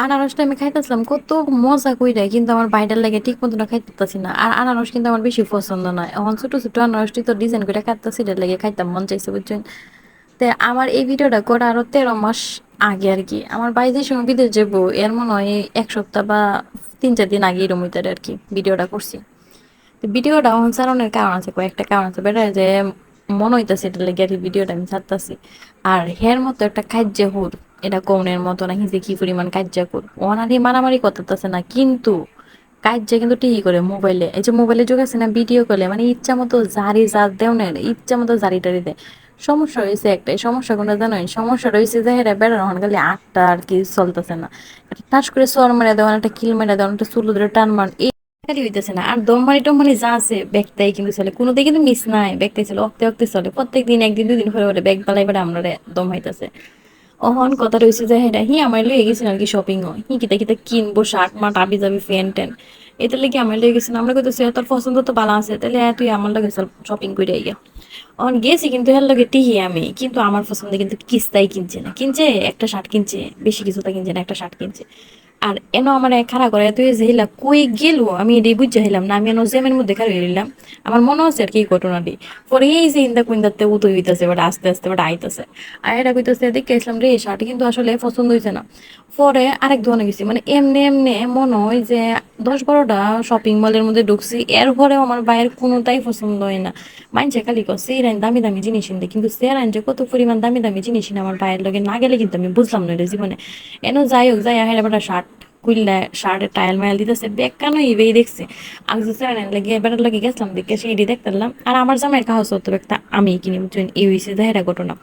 আনারসটা আমি খাইতেছিলাম কত মজা কইরা, কিন্তু আমার বাইরের লাগে ঠিক মতো খাইতে পারতাছি না। আর আনারস কিন্তু আমার বেশি পছন্দ নয়। এখন ছোট ছোট আনারসটি তো ডিজাইন করে কাটতেছি, এটার লাগে খাইতাম মন চাইছে বুঝছেন। তো আমার এই ভিডিওটা করা আরো 13 মাস আগে আর কি। আমার ভাই যে সময় বিদেশ যাবো এর মনে হয় এই 1 সপ্তাহ বা 3-4 দিন আগে এরম হইতারে আর কি ভিডিওটা করছি। তো ভিডিওটা এখন ছাড়ানোর কারণ আছে, কয়েকটা কারণ আছে। বেটা যে মনে হইতাছে এটার লেগে আর কি ভিডিওটা আমি ছাড়তাছি। আর হের মতো একটা কাজ্যা হুর, এটা কৌনের মতো নাকি যে কি পরিমাণ কাজ্যা কর ওনারই মারামারি করতেছে না, কিন্তু কাজ্যা কিন্তু ঠিকই করে মোবাইলে। এই যে মোবাইলে যোগ আছে না, ভিডিও কলে মানে ইচ্ছা মতো জারি জার দেও না, ইচ্ছা মতো জারি টারি দেয়। সমস্যা হয়েছে একটাই, সমস্যা কোনটা জানোই? সমস্যাটা হয়েছে যে এরা বেড়ানো হন খালি আটটা আর কি চলতেছে না। একটা ঠাস করে সোয়ার মেরে দেওয়ান, একটা কিল মেরে দেওয়ান, একটা চুলো ধরে টান মার, খালি হইতেছে না। আর দমমানি টমমানি যা আছে ব্যাগটাই কিন্তু চলে, কোনোদিন কিন্তু মিস নাই, ব্যাগটাই চলে অক্তে অক্তে চলে। প্রত্যেকদিন একদিন দুদিন করে করে ব্যাগ পালাই বেড়ে আমরা দম হইতেছে। অহন কথা রয়েছে যে হ্যাঁ হি আমার লয়ে গেছিল আর কি শপিং ও হি কিতা কিতা কিনবো, শার্ট মার্ট আবি যাবি ফ্যান ট্যান, এটা লেগে আমার লয়ে গেছিল। আমরা কইতেছি তোর পছন্দ তো ভালো আছে, তাহলে তুই আমার লগে চল শপিং করে আইয়া। অন গেছি কিন্তু এর লগে টিহি আমি, কিন্তু আমার পছন্দ কিন্তু কিস্তাই কিনছে না, কিনছে একটা শার্ট কিনছে, বেশি কিছু তা কিনছে না, একটা শার্ট কিনছে। আর এনো আমার খাড়া করে তুই যে হিলা কই গেল, আমি এটাই বুঝতে হিলাম না। আমি এনো জ্যামের মধ্যে খাড়া হইলাম, আমার মনে হচ্ছে আর কি এই ঘটনাটি। পরে এই যে ইন্দা কুইন্দাতে উতই হইতাছে, বাট আস্তে আস্তে বাট আইতাছে। আর এটা কইতাছে দেখে আসলাম রে শার্ট কিন্তু আসলে পছন্দ হয়েছে না। পরে আরেক দোকানে গেছি, মানে এমনি এমনি মনে হয় যে 10-12টা শপিং মলের মধ্যে ঢুকছি, এরপরেও আমার বাইরের কোনোটাই পছন্দ হয় না। মাইনছে খালি কয় সেরাইন দামি দামি জিনিস কিনতে, কিন্তু সেরাইন যে কত পরিমাণ দামি দামি জিনিস কিনে আমার বাইরের লগে না গেলে কিন্তু আমি বুঝলাম না এটা জীবনে। এনো যাই হোক, যাই হেরা বেটা শার্ট খুললে শার্টের টাইল মাইল দিতেছে, বেগ কেন ইবেই দেখছে। আমি যে সেরাইন লাগে বেটার লাগে গেছিলাম দেখে সেইটি দেখতাম। আর আমার জামাইয়ের কাহস হতো একটা আমি কিনে বুঝছেন, এই হয়েছে হেরা ঘটনা।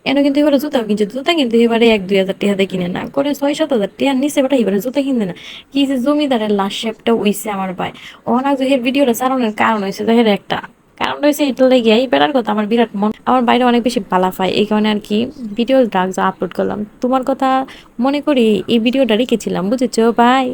এনে কিন্তু এবারে জুতাও কিনছে, জুতা কিন্তু এবারে 1-2 হাজার টাকা কিনে না করে 6-7 হাজার টাকার নিচে বেটা এবারে জুতা কিনতে না। কি যে জমিদারের লাস্ট শেপটা উইছে আমার ভাই। অনাক যে ভিডিওটা চালানোর কারণ হয়েছে দেখেন একটা কারণ রয়েছে, এটা লেগে এই বেড়ার কথা আমার বিরাট মন, আমার বাইরে অনেক বেশি পালা পায়, এই কারণে আর কি ভিডিও ড্রাগস আপলোড করলাম। তোমার কথা মনে করি এই ভিডিওটা রেখেছিলাম, বুঝেছো ভাই?